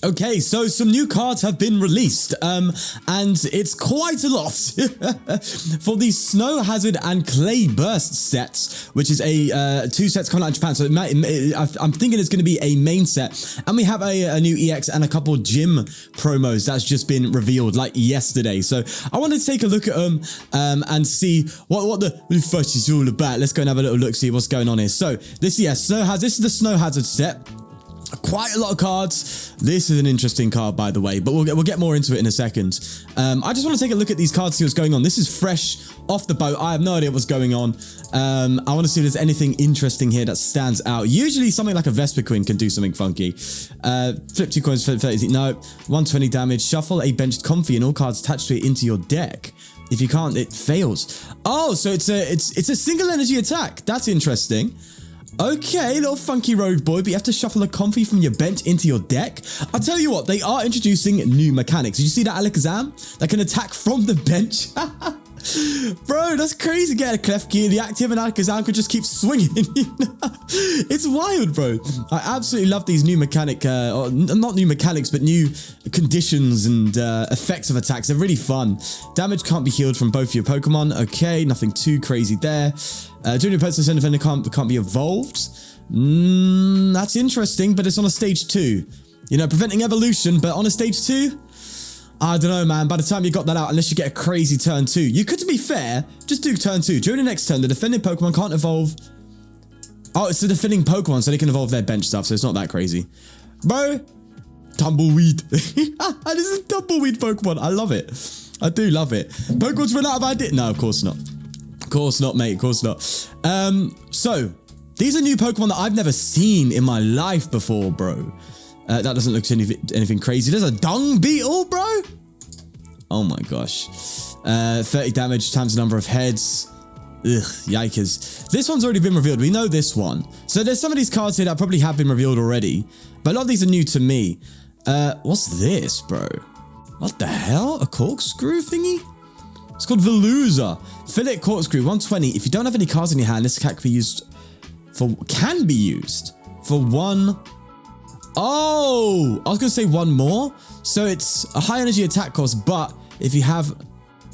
Okay, so some new cards have been released, and it's quite a lot for the Snow Hazard and Clay Burst sets, which is a 2 sets coming out in Japan. So I'm thinking it's going to be a main set, and we have a new EX and a couple gym promos that's just been revealed like yesterday. So I wanted to take a look at them and see what the fuss is all about. Let's go and have a little look, see what's going on here. So this is the Snow Hazard set. Quite a lot of cards. This is an interesting card, by the way, but we'll get more into it in a second. I just want to take a look at these cards, see what's going on. This is fresh off the boat. I have no idea what's going on. I want to see if there's anything interesting here that stands out. Usually something like a Vespiquen can do something funky. Flip 2 coins for 30. No, 120 damage. Shuffle a benched Comfey and all cards attached to it into your deck. If you can't, it fails. Oh, so it's a single energy attack. That's interesting. Okay, little funky rogue boy, but you have to shuffle a Comfey from your bench into your deck. I'll tell you what, they are introducing new mechanics. Did you see that Alakazam that can attack from the bench? Bro, that's crazy. Get a Klefki, the active, and Alakazam could just keep swinging. It's wild, bro. I absolutely love these new not new mechanics, but new conditions and effects of attacks. They're really fun. Damage can't be healed from both your Pokemon. Okay, nothing too crazy there. During your personal defender can't be evolved. That's interesting, but it's on a stage 2. You know, preventing evolution, but on a stage 2? I don't know, man. By the time you got that out, unless you get a crazy turn 2. You could, to be fair, just do turn 2. During the next turn, the defending Pokemon can't evolve. Oh, it's the defending Pokemon, so they can evolve their bench stuff, so it's not that crazy. Bro, Tumbleweed. This is a Tumbleweed Pokemon. I love it. I do love it. Pokemon's run out of ideas. No, of course not. Of course not, mate. Of course not. So, these are new Pokemon that I've never seen in my life before, bro. That doesn't look anything crazy. There's a dung beetle, bro. Oh my gosh. 30 damage times the number of heads. Ugh, yikers. This one's already been revealed. We know this one. So there's some of these cards here that probably have been revealed already. But a lot of these are new to me. What's this, bro? What the hell? A corkscrew thingy? It's called Veluza. Fillet corkscrew, 120. If you don't have any cards in your hand, this can be used for one. Oh, I was going to say one more. So it's a high energy attack cost, but if you have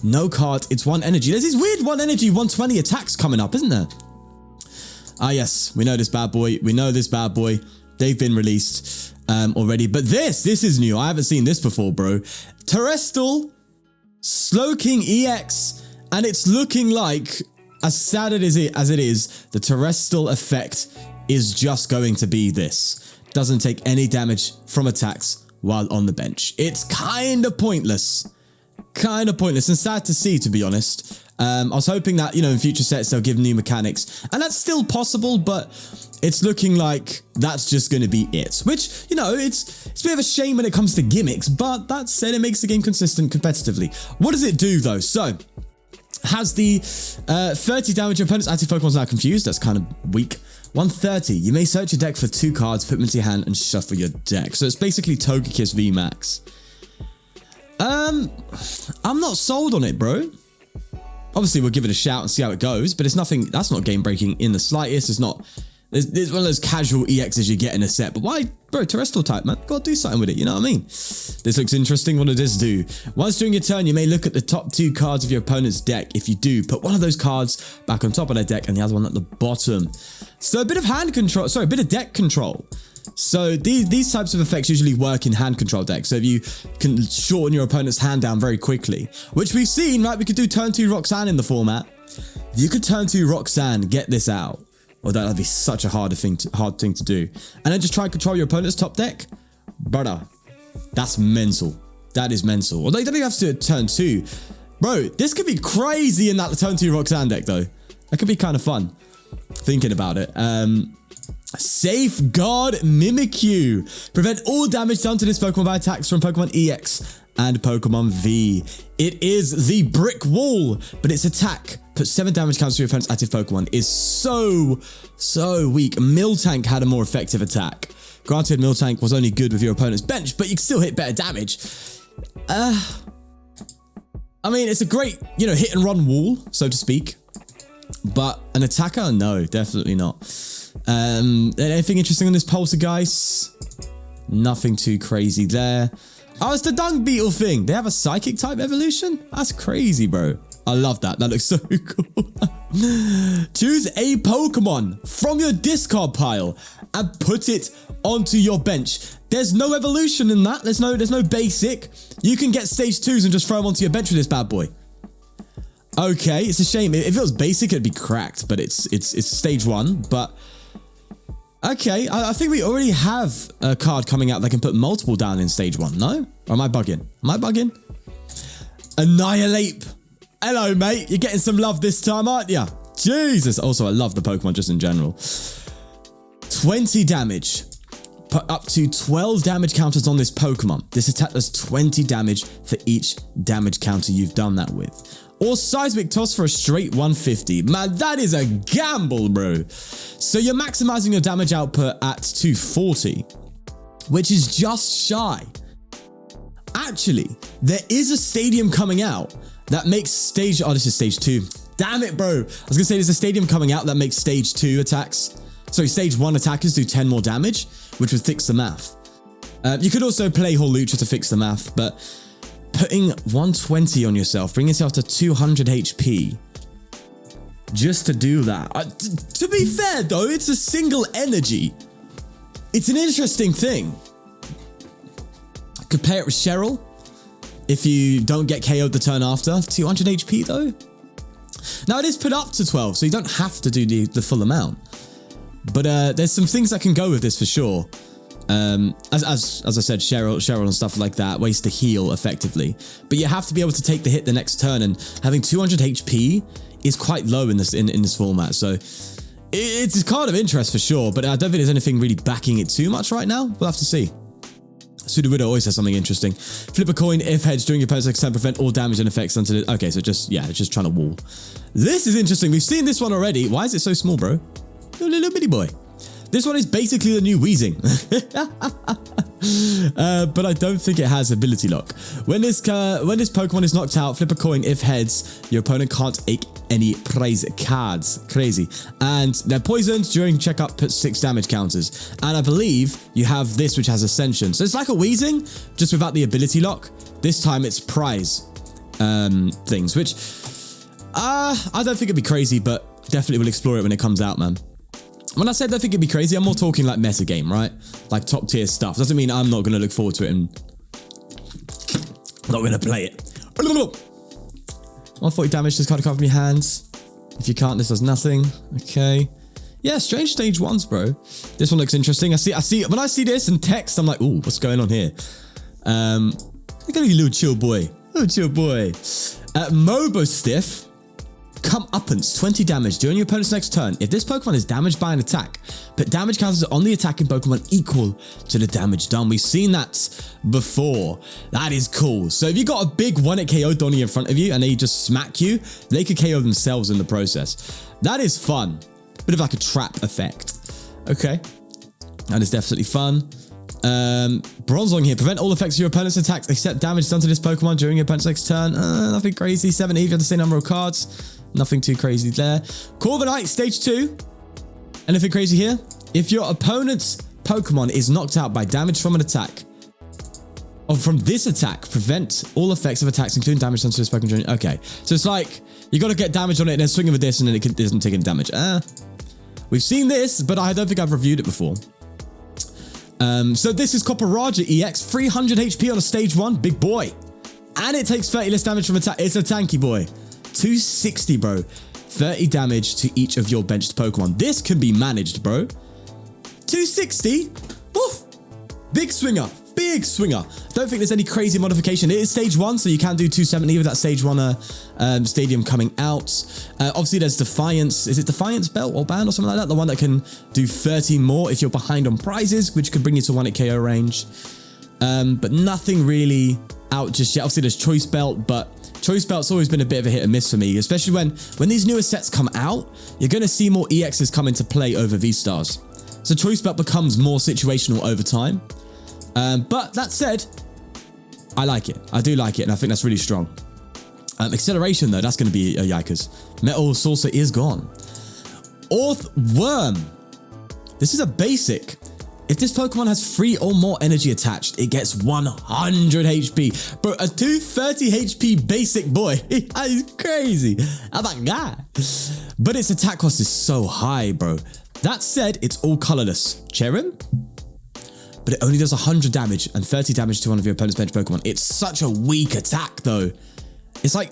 no cards, it's 1 energy. There's these weird 1 energy, 120 attacks coming up, isn't there? Ah, yes. We know this bad boy. They've been released already. But this is new. I haven't seen this before, bro. Terrestrial Slowking EX. And it's looking like, as sad as it is, the Terrestrial effect is just going to be this. Doesn't take any damage from attacks while on the bench. It's kind of pointless. And sad to see, to be honest. I was hoping that, you know, in future sets they'll give new mechanics. And that's still possible, but it's looking like that's just going to be it. Which, you know, it's a bit of a shame when it comes to gimmicks, but that said, it makes the game consistent competitively. What does it do, though? So, has the 30 damage. Your opponent's active Pokemon's now confused. That's kind of weak. 130. You may search your deck for 2 cards, put them into your hand, and shuffle your deck. So it's basically Togekiss VMAX. I'm not sold on it, bro. Obviously, we'll give it a shout and see how it goes, but it's nothing. That's not game breaking in the slightest. It's not. It's one of those casual EXs you get in a set. But why, bro? Terrestrial type, man. Gotta do something with it. You know what I mean? This looks interesting. What does this do? Once during your turn, you may look at the top 2 cards of your opponent's deck. If you do, put one of those cards back on top of their deck and the other one at the bottom. So a bit of hand control. Sorry, a bit of deck control. So these types of effects usually work in hand control decks. So if you can shorten your opponent's hand down very quickly, which we've seen, right? We could do turn 2 Roxanne in the format. If you could turn 2 Roxanne, get this out. Well, that'd be such a hard thing to do. And then just try and control your opponent's top deck. Brother, that's mental. That is mental. Although you don't even have to do a turn 2. Bro, this could be crazy in that turn 2 Roxanne deck, though. That could be kind of fun. Thinking about it. Safeguard Mimikyu. Prevent all damage done to this Pokemon by attacks from Pokemon EX and Pokemon V. It is the brick wall, but its attack puts 7 damage counts to your opponent's active Pokemon is so weak. Miltank had a more effective attack. Granted, Miltank was only good with your opponent's bench, but you can still hit better damage. I mean, it's a great, you know, hit and run wall, so to speak. But an attacker? No, definitely not. Anything interesting on this Poltergeist? Nothing too crazy there. Oh, it's the Dung Beetle thing. They have a Psychic type evolution? That's crazy, bro. I love that. That looks so cool. Choose a Pokemon from your discard pile and put it onto your bench. There's no evolution in that. There's no basic. You can get stage 2s and just throw them onto your bench with this bad boy. Okay, it's a shame. If it was basic, it'd be cracked, but it's stage 1. But okay, I think we already have a card coming out that can put multiple down in stage 1. No? Or am I bugging? Am I bugging? Annihilate. Hello, mate. You're getting some love this time, aren't you? Jesus. Also, I love the Pokemon just in general. 20 damage. Put up to 12 damage counters on this Pokemon. This attack does 20 damage for each damage counter you've done that with. Or Seismic Toss for a straight 150. Man, that is a gamble, bro. So you're maximizing your damage output at 240, which is just shy. Actually, there is a stadium coming out that makes stage... Oh, this is stage 2. Damn it, bro. I was going to say there's a stadium coming out that makes stage 2 attacks. Sorry, stage 1 attackers do 10 more damage, which would fix the math. You could also play Hawlucha to fix the math, but putting 120 on yourself, bring yourself to 200 HP, just to do that. To be fair, though, it's a single energy. It's an interesting thing. Could pair it with Cheryl if you don't get KO'd the turn after. 200 HP, though. Now, it is put up to 12, so you don't have to do the full amount. But there's some things that can go with this for sure. As I said, Cheryl and stuff like that, ways to heal effectively. But you have to be able to take the hit the next turn, and having 200 HP is quite low in this format. So it's a card of interest for sure, but I don't think there's anything really backing it too much right now. We'll have to see. Sudowoodo always has something interesting. Flip a coin if heads during your opponent's next turn, prevent all damage and effects until it... Okay, so just trying to wall. This is interesting. We've seen this one already. Why is it so small, bro? Little bitty boy. This one is basically the new Weezing. But I don't think it has ability lock. When this Pokemon is knocked out, flip a coin if heads. Your opponent can't take any prize cards. Crazy. And they're poisoned during checkup, put 6 damage counters. And I believe you have this, which has Ascension. So it's like a Weezing, just without the ability lock. This time it's prize things, which I don't think it'd be crazy, but definitely will explore it when it comes out, man. When I said I think it'd be crazy, I'm more talking like meta game, right? Like top tier stuff. Doesn't mean I'm not going to look forward to it and not going to play it. 140 damage, this card from your hands. If you can't, this does nothing. Okay. Yeah, strange stage 1s, bro. This one looks interesting. I see. When I see this in text, I'm like, ooh, what's going on here? Look at you, little chill boy. Little chill boy. Mobostiff. Comeuppance, 20 damage during your opponent's next turn. If this Pokemon is damaged by an attack, put damage counters on the attacking Pokemon equal to the damage done. We've seen that before. That is cool. So if you got a big 1-hit KO Donnie in front of you and they just smack you, they could KO themselves in the process. That is fun. Bit of like a trap effect. Okay. That is definitely fun. Bronzong here. Prevent all effects of your opponent's attacks except damage done to this Pokemon during your opponent's next turn. Nothing crazy. 70 if you have the same number of cards. Nothing too crazy there. Corviknight, stage 2. Anything crazy here? If your opponent's Pokemon is knocked out by damage from an attack, or from this attack, prevent all effects of attacks, including damage done to this Pokemon during... Okay, so it's like, you got to get damage on it and then swing it with this and then it doesn't take any damage. We've seen this, but I don't think I've reviewed it before. So this is Copperajah EX, 300 HP on a stage 1, big boy. And it takes 30 less damage from attack. It's a tanky boy. 260, bro. 30 damage to each of your benched Pokemon. This can be managed, bro. 260? Woof. Big swinger. Big swinger. Don't think there's any crazy modification. It is stage 1, so you can do 270 with that stage 1 stadium coming out. Obviously, there's Defiance. Is it Defiance belt or band or something like that? The one that can do 30 more if you're behind on prizes, which could bring you to 1-hit KO range. But nothing really out just yet. Obviously, there's Choice Belt, but Choice Belt's always been a bit of a hit and miss for me, especially when these newer sets come out. You're going to see more EXs come into play over V-Stars. So Choice Belt becomes more situational over time. But that said, I like it. I do like it, and I think that's really strong. Acceleration, though, that's going to be a yikers. Metal Saucer is gone. Orthworm. This is a basic. If this Pokemon has 3 or more energy attached, it gets 100 HP. Bro, a 230 HP basic boy. He's crazy. I'm that guy. But its attack cost is so high, bro. That said, it's all colorless. Cherrim? But it only does 100 damage and 30 damage to one of your opponent's bench Pokemon. It's such a weak attack, though. It's like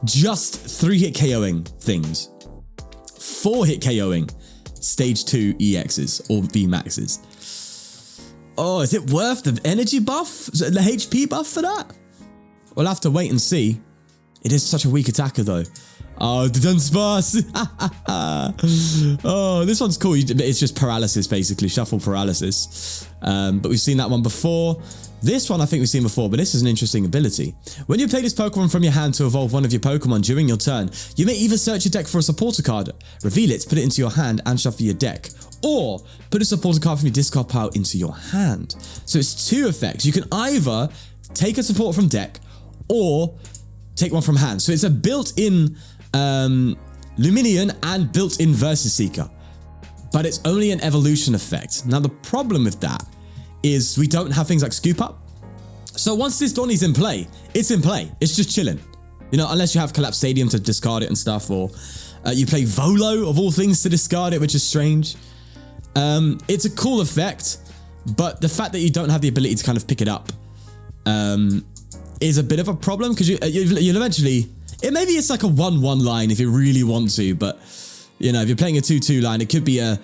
just 3-hit KOing things. 4-hit KOing stage 2 EXs or VMAXs. Oh, is it worth the energy buff? Is it the HP buff for that? We'll have to wait and see. It is such a weak attacker, though. Oh, the Dunsparce. Oh, this one's cool. It's just paralysis, basically. Shuffle paralysis. But we've seen that one before. This one I think we've seen before, but this is an interesting ability. When you play this Pokemon from your hand to evolve one of your Pokemon during your turn, you may either search your deck for a supporter card, reveal it, put it into your hand, and shuffle your deck. Or put a supporter card from your discard pile into your hand. So it's 2 effects. You can either take a support from deck or take one from hand. So it's a built-in Lumineon and built-in Versus Seeker. But it's only an evolution effect. Now the problem with that is we don't have things like Scoop Up. So once this Donnie's in play, it's in play. It's just chilling. You know, unless you have Collapse Stadium to discard it and stuff, or you play Volo of all things to discard it, which is strange. It's a cool effect, but the fact that you don't have the ability to kind of pick it up is a bit of a problem, because you'll eventually... Maybe it's like a 1-1 line if you really want to, but you know, if you're playing a 2-2 line, it could be a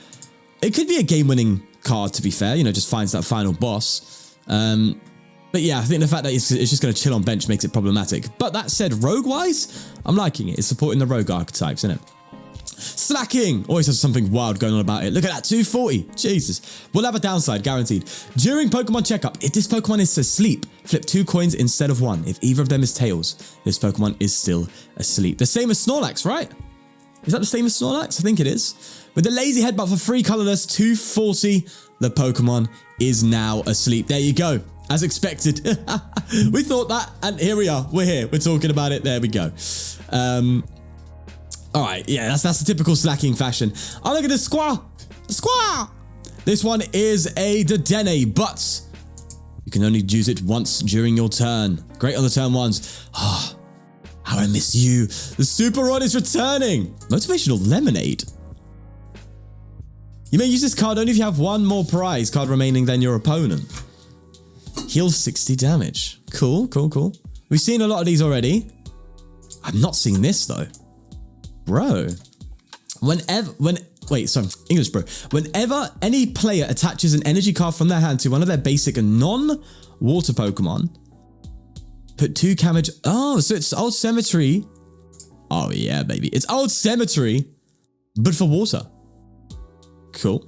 game-winning card, to be fair. You know, just finds that final boss. But yeah, I think the fact that it's just going to chill on bench makes it problematic. But that said, rogue-wise, I'm liking it. It's supporting the rogue archetypes, isn't it? Slacking always has something wild going on about it. Look at that, 240. Jesus. We'll have a downside, guaranteed. During Pokemon checkup, if this Pokemon is asleep, flip 2 coins instead of 1. If either of them is tails, this Pokemon is still asleep. The same as Snorlax, right? Is that the same as Snorlax? I think it is. With the lazy headbutt for 3 colorless, 240, the Pokemon is now asleep. There you go. As expected. We thought that, and here we are. We're here. We're talking about it. There we go. All right, yeah, that's the typical slacking fashion. Oh, look at this Squaw! Squaw! This one is a Dedenne, but you can only use it once during your turn. Great on the turn 1s. Ah, how I miss you. The Super Rod is returning. Motivational Lemonade. You may use this card only if you have 1 more prize card remaining than your opponent. Heal 60 damage. Cool, cool, cool. We've seen a lot of these already. I'm not seeing this, though. Bro, whenever any player attaches an energy card from their hand to one of their basic and non-water Pokemon, put 2 damage. Oh, so it's Old Cemetery. Oh yeah, baby. It's Old Cemetery, but for water. Cool.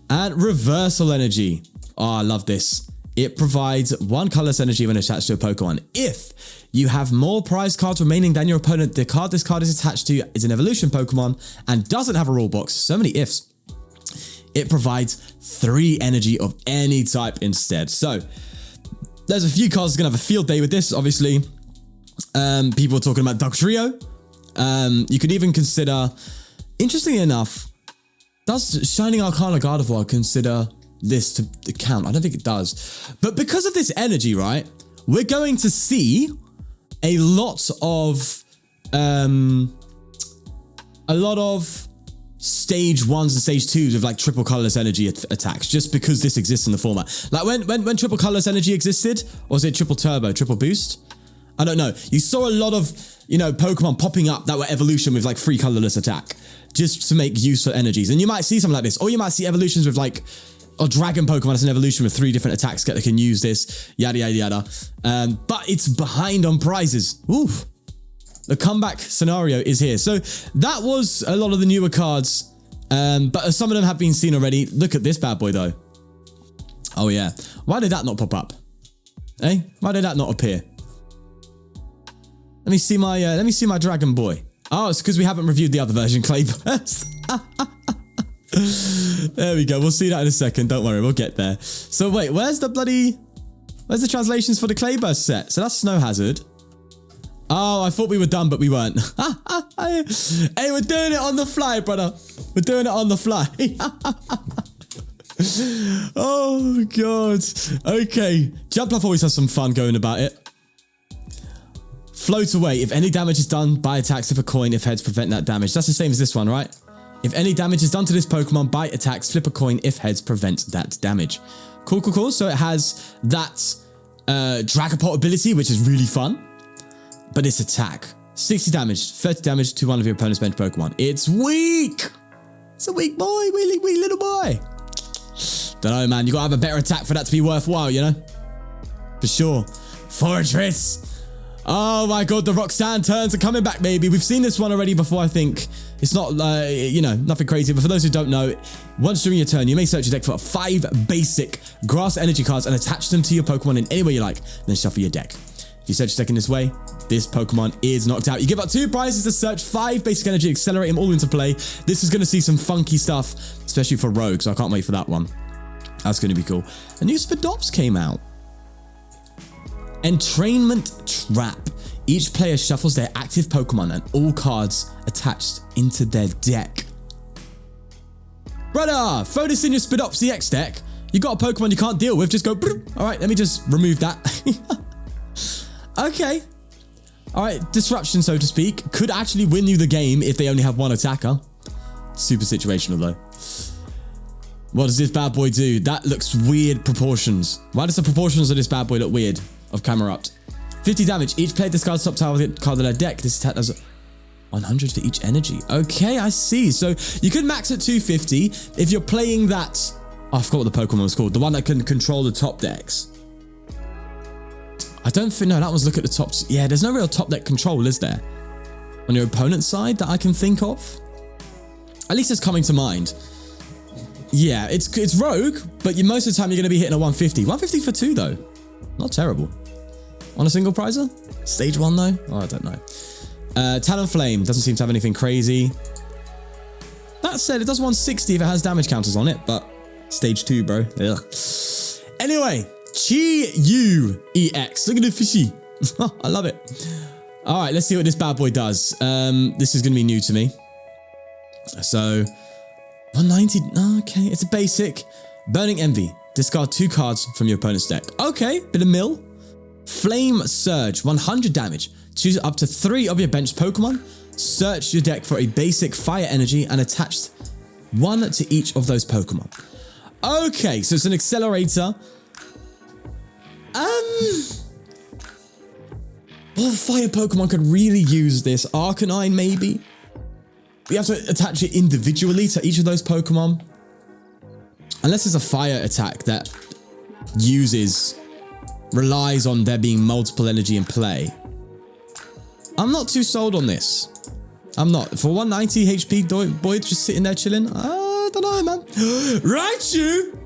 And Reversal Energy. Oh, I love this. It provides 1 colorless energy when attached to a Pokemon. If you have more prize cards remaining than your opponent, the card this card is attached to is an evolution Pokemon and doesn't have a rule box. So many ifs. It provides 3 energy of any type instead. So there's a few cards going to have a field day with this, obviously. People are talking about Dugtrio. You could even consider, interestingly enough, does Shining Arcana Gardevoir consider this to count? I don't think it does. But because of this energy, right, we're going to see a lot of stage 1s and stage 2s with like triple colorless energy attacks, just because this exists in the format. Like when triple colorless energy existed, or was it triple turbo, triple boost? I don't know. You saw a lot of, you know, Pokemon popping up that were evolution with like 3 colorless attack, just to make use for energies. And you might see something like this, or you might see evolutions with like, or Dragon Pokemon as an evolution with 3 different attacks that can use this, yada, yada, yada. But it's behind on prizes. Oof. The comeback scenario is here. So that was a lot of the newer cards, but some of them have been seen already. Look at this bad boy, though. Oh, yeah. Why did that not pop up? Eh? Why did that not appear? Let me see my Dragon Boy. Oh, it's because we haven't reviewed the other version, Clayburst. There we go. We'll see that in a second. Don't worry. We'll get there. So wait, where's the translations for the Clayburst set? So that's Snow Hazard. Oh, I thought we were done, but we weren't. Hey, we're doing it on the fly, brother. We're doing it on the fly. Oh, God. Okay. Jumpluff always has some fun going about it. Float away. If any damage is done by attacks, flip a coin. If heads, prevent that damage. That's the same as this one, right? If any damage is done to this Pokemon by attacks, flip a coin. If heads, prevent that damage. Cool, cool, cool. So it has that Dragapult ability, which is really fun. But it's attack. 60 damage, 30 damage to one of your opponent's bench Pokemon. It's weak. It's a weak boy, weak little boy. Don't know, man. You gotta have a better attack for that to be worthwhile, you know? For sure. Fortress. Oh my God, the Roxanne turns are coming back, baby. We've seen this one already before, I think. It's not, you know, nothing crazy. But for those who don't know, once during your turn, you may search your deck for 5 basic grass energy cards and attach them to your Pokemon in any way you like. Then shuffle your deck. If you search your deck in this way, this Pokemon is knocked out. You give up 2 prizes to search 5 basic energy, accelerate them all into play. This is going to see some funky stuff, especially for Rogue, so I can't wait for that one. That's going to be cool. A new Spadops came out. Entrainment Trap. Each player shuffles their active Pokemon and all cards attached into their deck. Brother, throw this in your Spadops EX deck. You got a Pokemon you can't deal with, just go. All right, let me just remove that. Okay. All right, disruption, so to speak, could actually win you the game if they only have 1 attacker. Super situational, though. What does this bad boy do? That looks weird proportions. Why does the proportions of this bad boy look weird? Of Camerupt. 50 damage. Each player discards top target card of their deck. This attack does 100 for each energy. Okay, I see. So you could max at 250 if you're playing that. Oh, I forgot what the Pokemon was called. The one that can control the top decks. I don't think, no, that was look at the top. Yeah, there's no real top deck control, is there? On your opponent's side that I can think of? At least it's coming to mind. Yeah, it's Rogue, but most of the time you're going to be hitting a 150. 150 for 2, though. Not terrible. On a single prizer? Stage 1, though? Oh, I don't know. Talonflame doesn't seem to have anything crazy. That said, it does 160 if it has damage counters on it, but stage 2, bro. Ugh. Anyway, Chi-Yu-EX. Look at the fishy. I love it. All right, let's see what this bad boy does. This is going to be new to me. So, 190. Okay, it's a basic. Burning Envy. Discard 2 cards from your opponent's deck. Okay, bit of mill. Flame Surge, 100 damage. Choose up to 3 of your bench Pokemon. Search your deck for a basic fire energy and attach 1 to each of those Pokemon. Okay, so it's an accelerator. What fire Pokemon could really use this? Arcanine, maybe? You have to attach it individually to each of those Pokemon. Unless it's a fire attack that relies on there being multiple energy in play. I'm not too sold on this. I'm not. For 190 HP, boy, just sitting there chilling. I don't know, man. Raichu!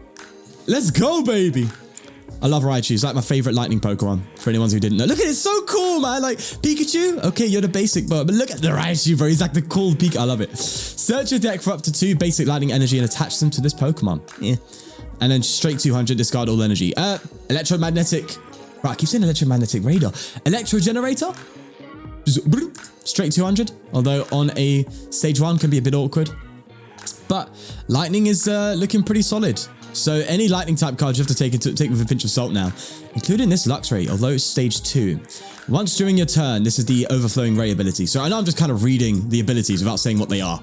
Let's go, baby. I love Raichu. It's like my favorite lightning Pokemon. For anyone who didn't know. Look at it. It's so cool, man. Like, Pikachu. Okay, you're the basic, but look at the Raichu, bro. He's like the cool Pikachu. I love it. Search your deck for up to 2 basic lightning energy and attach them to this Pokemon. Yeah. And then straight 200, discard all energy. Electromagnetic. Right, I keep saying electromagnetic radar. Electro generator. Just straight 200. Although on a stage 1 can be a bit awkward. But lightning is looking pretty solid. So any lightning type cards you have to take with a pinch of salt now, including this Luxray, although it's stage 2. Once during your turn, this is the Overflowing Ray ability. So I know I'm just kind of reading the abilities without saying what they are.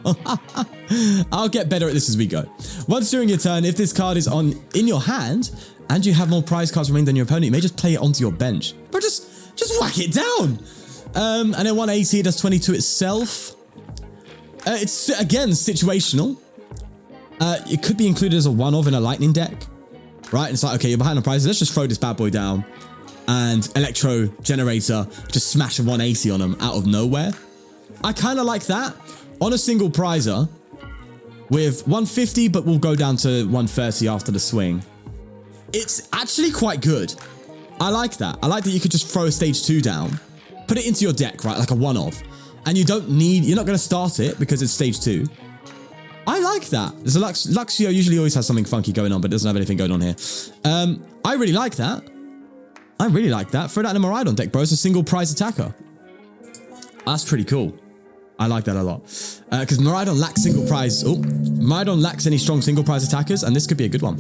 I'll get better at this as we go. Once during your turn, if this card is in your hand and you have more prize cards remaining than your opponent, you may just play it onto your bench. But just whack it down. And then 180 does 22 itself. It's again situational. It could be included as a one-off in a lightning deck, right? And it's like, okay, you're behind the prizes. Let's just throw this bad boy down and Electro Generator, just smash a 180 on them out of nowhere. I kind of like that on a single prizer with 150, but we'll go down to 130 after the swing. It's actually quite good. I like that. I like that you could just throw a stage 2 down, put it into your deck, right? Like a one-off. And you're not going to start it because it's stage 2. I like that. There's a Luxio usually always has something funky going on, but doesn't have anything going on here. I really like that. I really like that. Throw that in a Miraidon deck, bro. It's a single prize attacker. That's pretty cool. I like that a lot. Because Miraidon lacks single prize. Oh, Miraidon lacks any strong single prize attackers, and this could be a good one.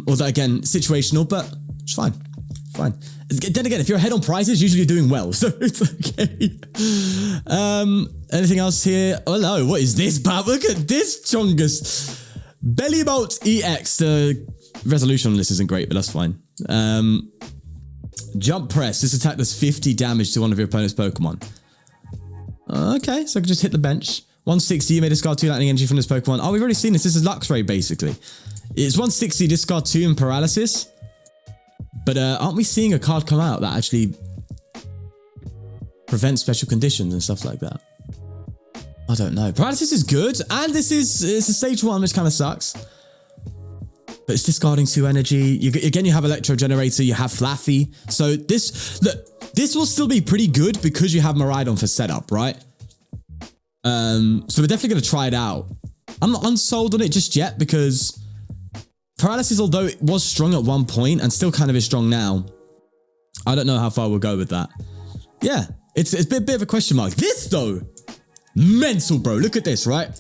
Although again, situational, but it's fine. Fine. Then again, if you're ahead on prizes, usually you're doing well, so it's okay. Anything else here? Oh no, what is this, Bob? Look at this, Chongus. Bellybolt EX. The resolution on this isn't great, but that's fine. Jump press. This attack does 50 damage to one of your opponent's Pokemon. Okay, so I can just hit the bench. 160, you may discard 2 lightning energy from this Pokemon. Oh, we've already seen this. This is Luxray, basically. It's 160, discard 2 in paralysis. But aren't we seeing a card come out that actually prevents special conditions and stuff like that? I don't know. Paralysis is good, and it's a stage 1, which kind of sucks. But it's discarding 2 energy. Again, you have Electro Generator, you have Flaffy. So this will still be pretty good because you have Miraidon for setup, right? So we're definitely going to try it out. I'm not unsold on it just yet because Paralysis, although it was strong at one point and still kind of is strong now, I don't know how far we'll go with that. Yeah, it's a bit of a question mark. This, though, mental, bro. Look at this, right?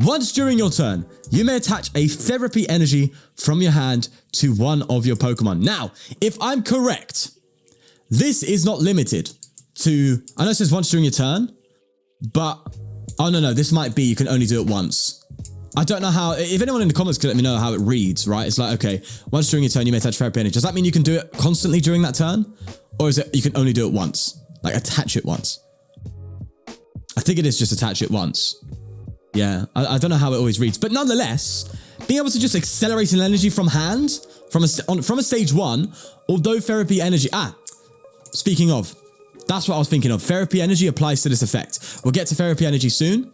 Once during your turn, you may attach a therapy energy from your hand to one of your Pokemon. Now, if I'm correct, this is not limited to... I know it says once during your turn, but... Oh, no, this might be you can only do it once. I don't know how... If anyone in the comments could let me know how it reads, right? It's like, okay, once during your turn, you may attach therapy energy. Does that mean you can do it constantly during that turn? Or is it you can only do it once? Like, attach it once. I think it is just attach it once. Yeah, I don't know how it always reads. But nonetheless, being able to just accelerate an energy from hand, from a stage 1, although therapy energy... Speaking of, that's what I was thinking of. Therapy energy applies to this effect. We'll get to therapy energy soon.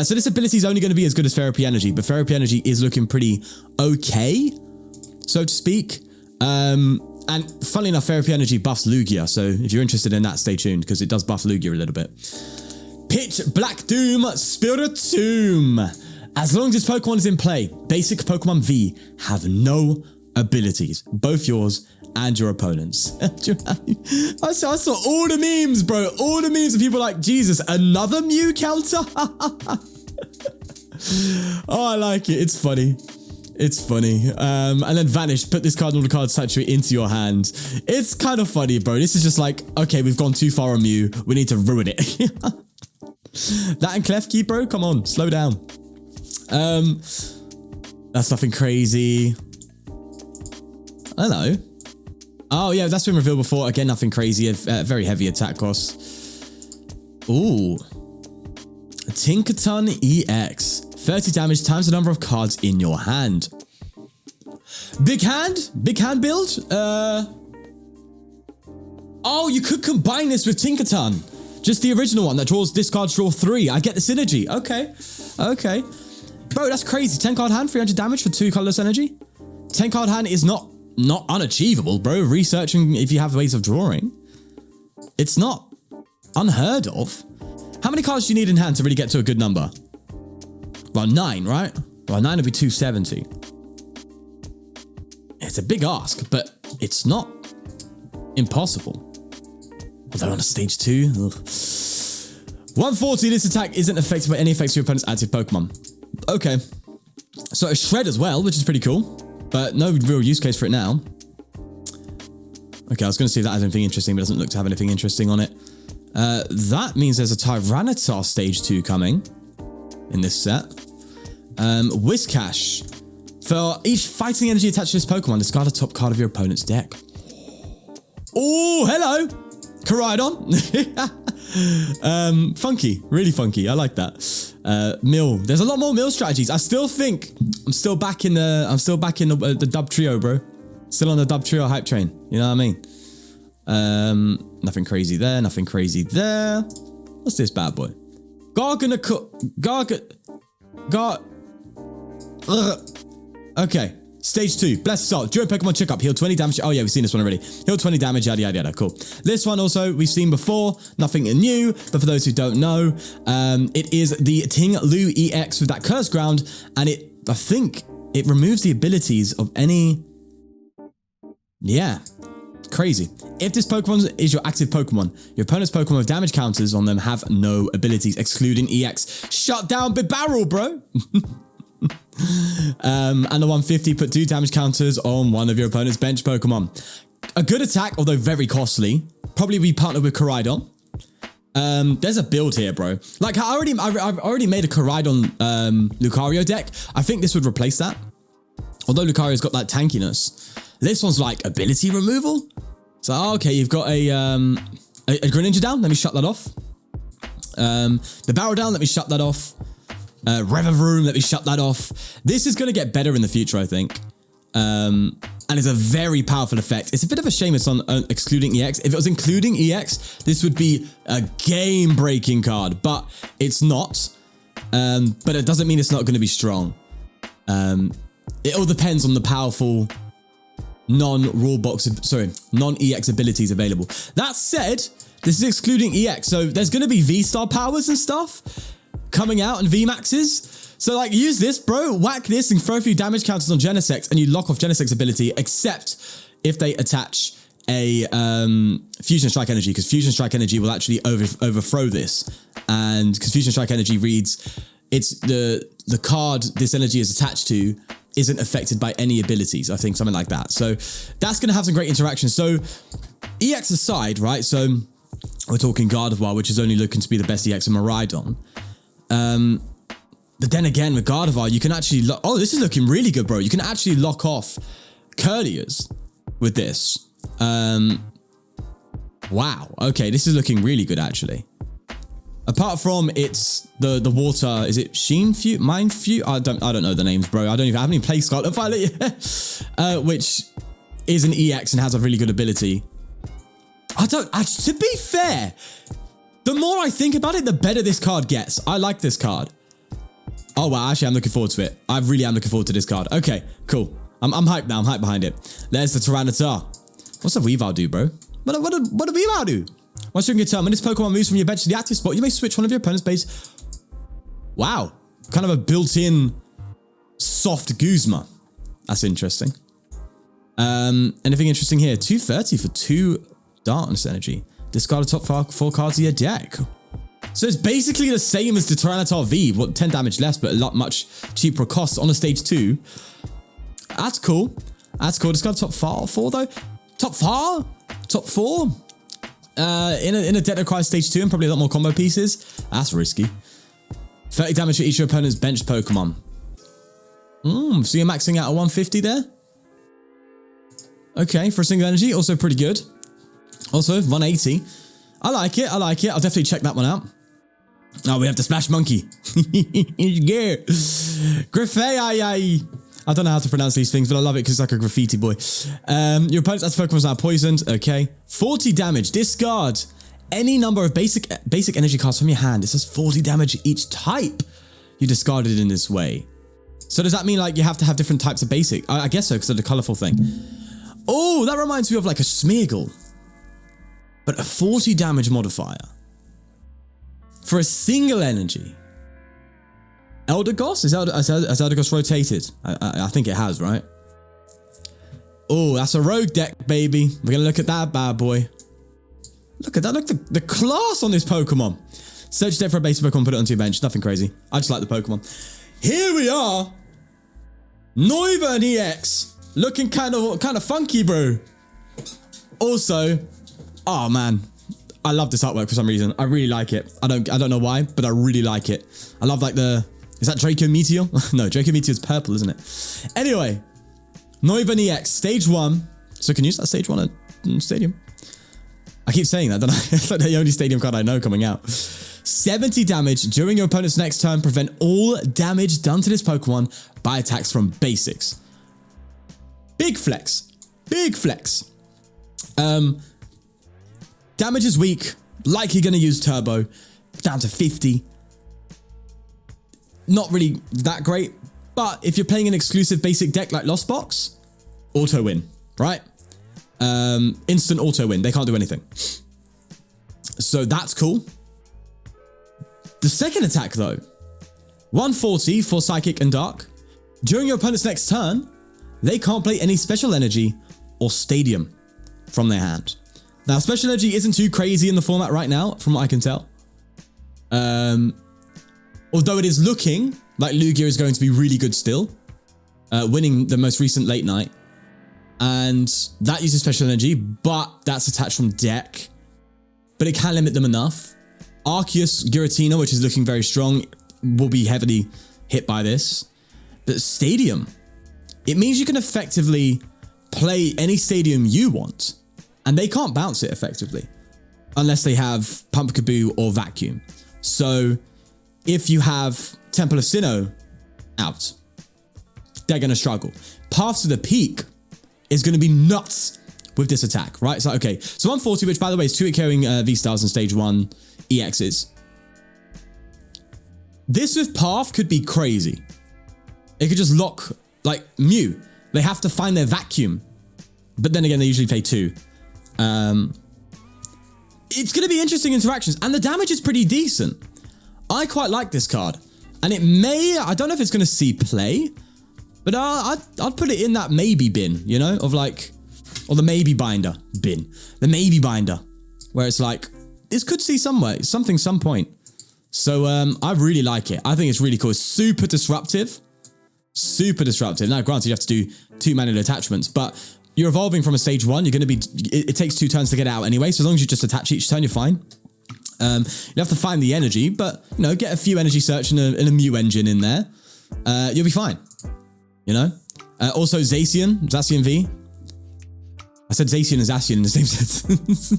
So this ability is only going to be as good as therapy energy, but therapy energy is looking pretty okay, so to speak. And funnily enough, therapy energy buffs Lugia. So if you're interested in that, stay tuned because it does buff Lugia a little bit. Pitch Black Doom Spiritomb. As long as this Pokemon is in play, basic Pokemon V have no abilities. Both yours and your opponents. I saw all the memes, bro. All the memes of people like, Jesus, another Mew counter? Oh, I like it. It's funny. It's funny. And then Vanish. Put this card on the card statue into your hand. It's kind of funny, bro. This is just like, okay, we've gone too far on Mew. We need to ruin it. That and Klefki, bro. Come on, slow down. That's nothing crazy. Hello. Oh, yeah, that's been revealed before. Again, nothing crazy. Very heavy attack cost. Ooh. Tinkaton EX. 30 damage times the number of cards in your hand. Big hand? Big hand build? Oh, you could combine this with Tinkaton. Just the original one that draws discards draw 3. I get the synergy. Okay. Okay. Bro, that's crazy. 10 card hand, 300 damage for 2 colorless energy. 10 card hand is not unachievable, bro. Researching if you have ways of drawing. It's not unheard of. How many cards do you need in hand to really get to a good number? Well, 9, right? Well, 9 would be 270. It's a big ask, but it's not impossible. Although on a stage 2, ugh. 140, this attack isn't affected by any effects of your opponent's active Pokemon. Okay. So a Shred as well, which is pretty cool. But no real use case for it now. Okay, I was going to see if that has anything interesting, but it doesn't look to have anything interesting on it. That means there's a Tyranitar stage 2 coming in this set. Whiscash. For each fighting energy attached to this Pokemon, discard a top card of your opponent's deck. Oh, hello! Koraidon. Funky. Really funky. I like that. Mill. There's a lot more mill strategies. I still think I'm still back in the Dub Trio, bro. Still on the Dub Trio hype train. You know what I mean? Nothing crazy there. Nothing crazy there. What's this bad boy? Okay. Stage 2. Blessed Assault. During Pokemon Checkup, heal 20 damage. Oh yeah, we've seen this one already. Heal 20 damage, yada yada yada. Cool. This one also we've seen before. Nothing new, but for those who don't know, it is the Ting Lu EX with that Curse Ground, and I think it removes the abilities of any... Yeah. Crazy. If this Pokemon is your active Pokemon, your opponent's Pokemon with damage counters on them have no abilities, excluding EX. Shut down Bibarel, bro. And the 150, put 2 damage counters on one of your opponent's bench Pokemon. A good attack, although very costly. Probably be partnered with Koraidon. There's a build here, bro. Like, I've already made a Koraidon Lucario deck. I think this would replace that. Although Lucario's got that tankiness. This one's like ability removal. So, okay, you've got a Greninja down. Let me shut that off. The Barrel down. Let me shut that off. Revavroom. Let me shut that off. This is going to get better in the future, I think. And it's a very powerful effect. It's a bit of a shame it's on excluding EX. If it was including EX, this would be a game-breaking card. But it's not. But it doesn't mean it's not going to be strong. It all depends on the powerful non-EX abilities available. That said, this is excluding EX, so there's going to be V-Star powers and stuff coming out and VMAXs. So, like, use this, bro. Whack this and throw a few damage counters on Genesec's, and you lock off Genesec's ability, except if they attach a Fusion Strike Energy, because Fusion Strike Energy will actually overthrow this. And because Fusion Strike Energy reads, it's the card this energy is attached to isn't affected by any abilities, I think, something like that. So that's going to have some great interaction. So EX aside, right? So we're talking Gardevoir, which is only looking to be the best EX in Miraidon. But then again, with Gardevoir, you can actually... Oh, this is looking really good, bro. You can actually lock off Curliers with this. Wow. Okay, this is looking really good, actually. Apart from it's the water, is it Sheen Fute? Mind Fute? I don't know the names, bro. I haven't even played Scarlet Violet yet. Which is an EX and has a really good ability. To be fair, the more I think about it, the better this card gets. I like this card. Oh, wow. Actually, I'm looking forward to it. I really am looking forward to this card. Okay, cool. I'm hyped now. I'm hyped behind it. There's the Tyranitar. What's a Weavile do, bro? What a Weavile do? Once during your turn, when this Pokemon moves from your bench to the active spot, you may switch one of your opponent's base. Wow. Kind of a built-in soft Guzma. That's interesting. Anything interesting here? 230 for 2 Darkness Energy. Discard the top 4 cards of your deck. So it's basically the same as the Tyranitar V. 10 damage less, but a lot much cheaper cost on a stage 2. That's cool. That's cool. Discard top 4 though. Top 4? Top 4? In a deck that requires stage 2 and probably a lot more combo pieces. That's risky. 30 damage for each of your opponent's benched Pokemon. So you're maxing out a 150 there? Okay, for a single energy, also pretty good. Also, 180. I like it, I like it. I'll definitely check that one out. Oh, we have the Splash Monkey. Yeah. Griffey, I don't know how to pronounce these things, but I love it because it's like a graffiti boy. Your opponent's active Pokemon is now poisoned. Okay. 40 damage. Discard any number of basic energy cards from your hand. It says 40 damage each type you discarded in this way. So does that mean like you have to have different types of basic? I guess so, because of the colourful thing. Oh, that reminds me of like a Smeargle. But a 40 damage modifier. For a single energy. Eldegoss? Has Eldegoss rotated? I think it has, right? Oh, that's a rogue deck, baby. We're going to look at that bad boy. Look at that. Look at the class on this Pokemon. Search deck for a basic Pokemon, put it onto your bench. Nothing crazy. I just like the Pokemon. Here we are. Noivern EX. Looking kind of funky, bro. Also, oh man. I love this artwork for some reason. I really like it. I don't know why, but I really like it. I love like the... Is that Draco Meteor? No, Draco Meteor is purple, isn't it? Anyway, Noivern EX, stage 1. So I can use that stage 1 at Stadium. I keep saying that, don't I? It's like the only Stadium card I know coming out. 70 damage during your opponent's next turn. Prevent all damage done to this Pokemon by attacks from basics. Big flex. Big flex. Damage is weak. Likely going to use Turbo. Down to 50. Not really that great. But if you're playing an exclusive basic deck like Lost Box, auto win, right? Instant auto win. They can't do anything. So that's cool. The second attack though. 140 for Psychic and Dark. During your opponent's next turn, they can't play any special energy or Stadium. from their hand. Now, Special Energy isn't too crazy in the format right now, from what I can tell. Although it is looking like Lugia is going to be really good still, winning the most recent late night. And that uses Special Energy, but that's attached from deck. But it can limit them enough. Arceus Giratina, which is looking very strong, will be heavily hit by this. But Stadium, it means you can effectively play any Stadium you want. And they can't bounce it effectively. Unless they have Pumpkaboo or Vacuum. So if you have Temple of Sinnoh out, they're going to struggle. Path to the Peak is going to be nuts with this attack, right? So, okay. So 140, which by the way is 2-hit carrying V-Stars in stage 1 EXs. This with Path could be crazy. It could just lock, like Mew. They have to find their Vacuum. But then again, they usually pay 2. It's going to be interesting interactions. And the damage is pretty decent. I quite like this card. And it may, I don't know if it's going to see play. But I'd put it in that maybe bin, you know? Of like, or the maybe binder bin. The maybe binder. Where it's like, this could see somewhere, something, some point. So I really like it. I think it's really cool. It's super disruptive. Super disruptive. Now, granted, you have to do 2 manual attachments. But you're evolving from a stage 1. You're going to be, it takes 2 turns to get out anyway. So as long as you just attach each turn, you're fine. You have to find the energy. But, you know, get a few energy search and a Mew engine in there. You'll be fine. You know? Also, Zacian V. I said Zacian and Zacian in the same sentence.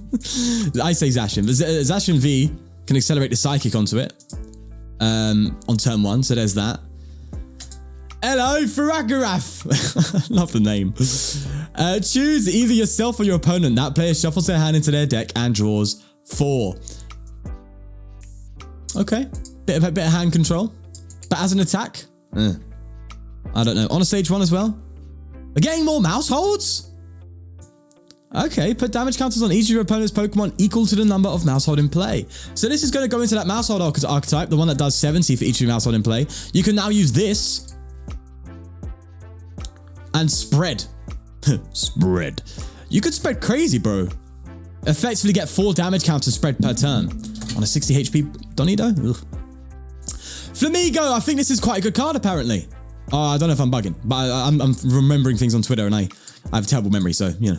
I say Zacian. But Zacian V can accelerate the Psychic onto it. On turn 1. So there's that. Hello, Faragarath. Love the name. Choose either yourself or your opponent. That player shuffles their hand into their deck and draws 4. Okay. Bit of hand control. But as an attack? I don't know. On a stage 1 as well? We're getting more mouse holds? Okay. Put damage counters on each of your opponent's Pokemon equal to the number of mouse hold in play. So this is going to go into that mouse hold archetype, the one that does 70 for each of your mouse hold in play. You can now use this and spread. Spread. You could spread crazy, bro. Effectively get 4 damage counters spread per turn. On a 60 HP Donido? Ugh. Flamigo, I think this is quite a good card, apparently. I don't know if I'm bugging, but I'm remembering things on Twitter and I have terrible memory, so, you know.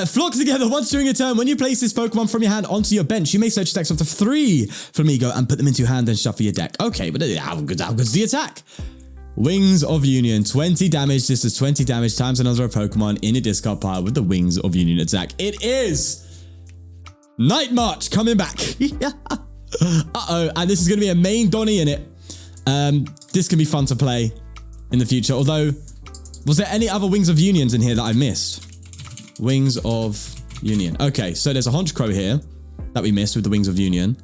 Flock together once during a turn. When you place this Pokemon from your hand onto your bench, you may search decks up to 3 Flamigo and put them into your hand and shuffle your deck. Okay, but how good's the attack? Wings of Union, 20 damage. This is 20 damage times another Pokemon in a discard pile with the Wings of Union attack. It is Night March coming back. Uh-oh, and this is going to be a main Donny in it. This can be fun to play in the future. Although, was there any other Wings of Unions in here that I missed? Wings of Union. Okay, so there's a Honchkrow here that we missed with the Wings of Union.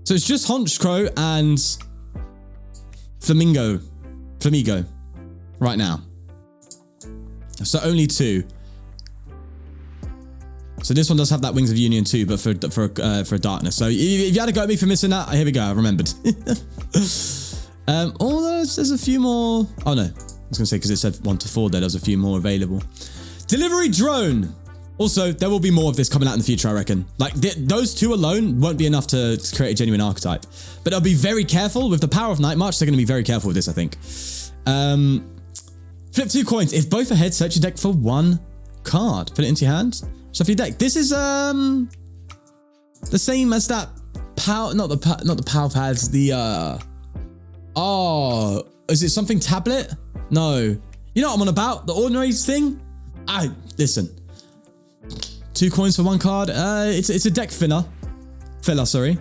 So it's just Honchkrow and Flamigo right now. So only 2. So this one does have that Wings of Union too, but for Darkness. So if you had to go at me for missing that, here we go. I remembered. Oh, there's a few more. Oh no, I was gonna say because it said 1 to 4 there. There's a few more available. Delivery Drone. Also, there will be more of this coming out in the future, I reckon. Like those 2 alone won't be enough to create a genuine archetype. But they'll be very careful with the power of Night March. They're going to be very careful with this, I think. Flip 2 coins. If both are heads, search your deck for 1 card. Put it into your hand. Shuffle your deck. This is the same as that power. Not the power pads. The oh, is it something tablet? No. You know what I'm on about? The ordinaries thing. Listen. 2 coins for 1 card. It's a deck filler. Sorry.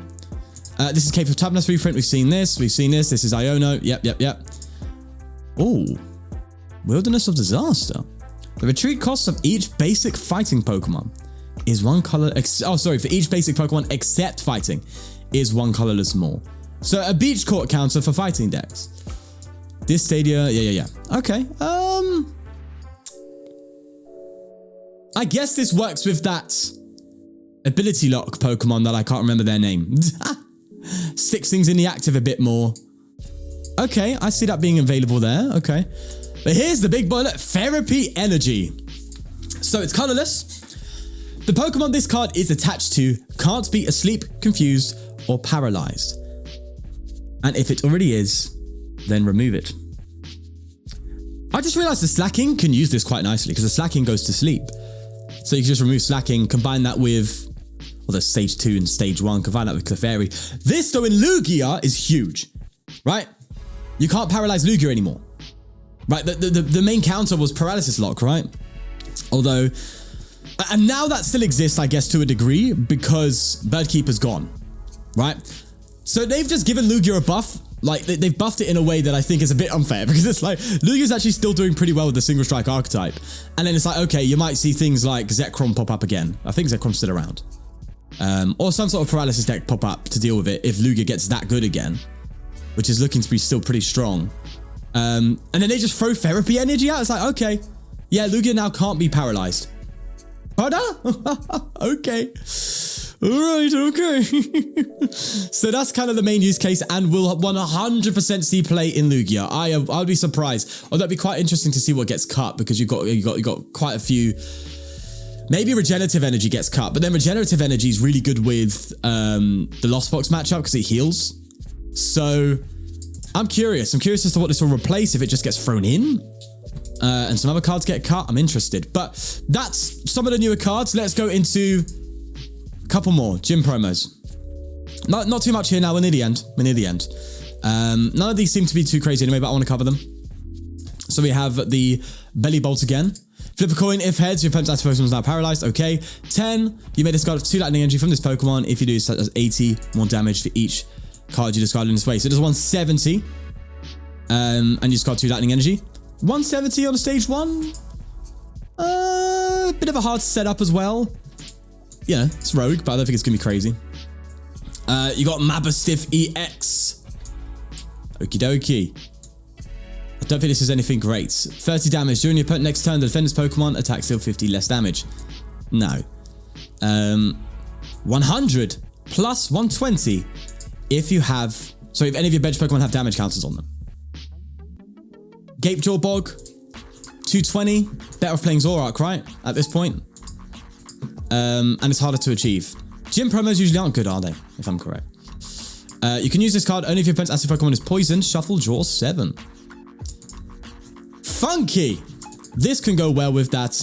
This is Cape of Tabnus reprint. We've seen this. This is Iono. Yep. Oh. Wilderness of Disaster. The retreat cost of each basic fighting Pokemon is 1 color. For each basic Pokemon except fighting is 1 colorless more. So a beach court counter for fighting decks. This Stadia. Yeah. Okay. I guess this works with that ability lock Pokemon that I can't remember their name. Sticks things in the active a bit more. Okay, I see that being available there. Okay. But here's the big bullet. Therapy Energy. So it's colorless. The Pokemon this card is attached to can't be asleep, confused, or paralyzed. And if it already is, then remove it. I just realized the Slacking can use this quite nicely because the Slacking goes to sleep. So you can just remove Slacking, combine that with, well, there's stage 2 and stage 1, combine that with Clefairy. This, though, in Lugia is huge, right? You can't paralyze Lugia anymore. Right, the main counter was Paralysis Lock, right? Although, and now that still exists, I guess, to a degree, because Birdkeeper's gone, right? So they've just given Lugia a buff. Like, they've buffed it in a way that I think is a bit unfair, because it's like, Lugia's actually still doing pretty well with the Single Strike archetype. And then it's like, okay, you might see things like Zekrom pop up again. I think Zekrom's still around. Or some sort of Paralysis deck pop up to deal with it if Lugia gets that good again, which is looking to be still pretty strong. And then they just throw Therapy Energy out. It's like, okay, yeah, Lugia now can't be paralyzed. Pardon? Okay. All right, okay. So that's kind of the main use case, and we'll 100% see play in Lugia. I'll be surprised. Although it'd be quite interesting to see what gets cut, because you've got quite a few. Maybe Regenerative Energy gets cut, but then Regenerative Energy is really good with the Lost Box matchup because it heals. So I'm curious. I'm curious as to what this will replace if it just gets thrown in. And some other cards get cut. I'm interested. But that's some of the newer cards. Let's go into a couple more gym promos. Not too much here now. We're near the end. None of these seem to be too crazy anyway, but I want to cover them. So we have the Belly Bolt again. Flip a coin. If heads, your opponent's active Pokemon is now paralyzed. Okay. 10. You may discard 2 lightning energy from this Pokemon. If you do, so does 80 more damage for each card you discard in this way. So it does 170. And you discard 2 lightning energy. 170 on stage 1. Bit of a hard setup as well. Yeah, it's rogue, but I don't think it's gonna be crazy. You got Mabastiff EX. Okie dokie. I don't think this is anything great. 30 damage. During your opponent's next turn, the defender's Pokemon attacks deal 50 less damage. No. 100 plus 120 if you have... So if any of your bench Pokemon have damage counters on them. Gapejaw Bog. 220. Better off playing Zoroark, right? At this point. And it's harder to achieve. Gym promos usually aren't good, are they? If I'm correct. You can use this card only if your opponent's active Pokemon is poisoned. Shuffle, draw 7. Funky! This can go well with that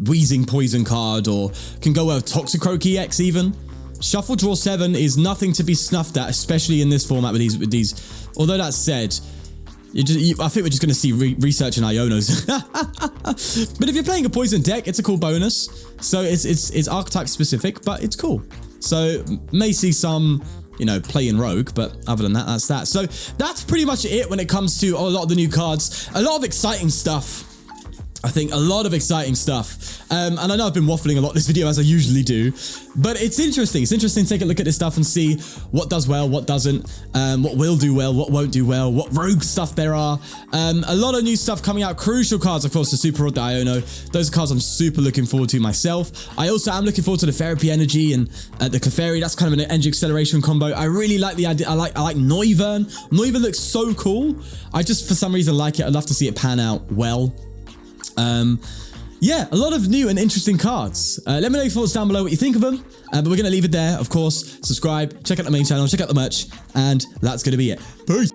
Wheezing Poison card, or can go well with Toxicroak EX even. Shuffle, draw 7 is nothing to be snuffed at, especially in this format with these. Although that said, I think we're just going to see research in Ionos. But if you're playing a poison deck, it's a cool bonus. So it's archetype specific, but it's cool. So may see some, you know, play in Rogue, but other than that, that's that. So that's pretty much it when it comes to a lot of the new cards. A lot of exciting stuff. I think a lot of exciting stuff. And I know I've been waffling a lot in this video, as I usually do, but it's interesting. It's interesting to take a look at this stuff and see what does well, what doesn't, what will do well, what won't do well, what rogue stuff there are. A lot of new stuff coming out. Crucial cards, of course, the Super Rod, the Iono. Those are cards I'm super looking forward to myself. I also am looking forward to the Therapy Energy and the Clefairy. That's kind of an energy acceleration combo. I really like the idea. I like Noivern. Noivern looks so cool. I just, for some reason, like it. I'd love to see it pan out well. Yeah, a lot of new and interesting cards. Let me know your thoughts down below, what you think of them. But we're going to leave it there, of course. Subscribe, check out the main channel, check out the merch, and that's going to be it. Peace.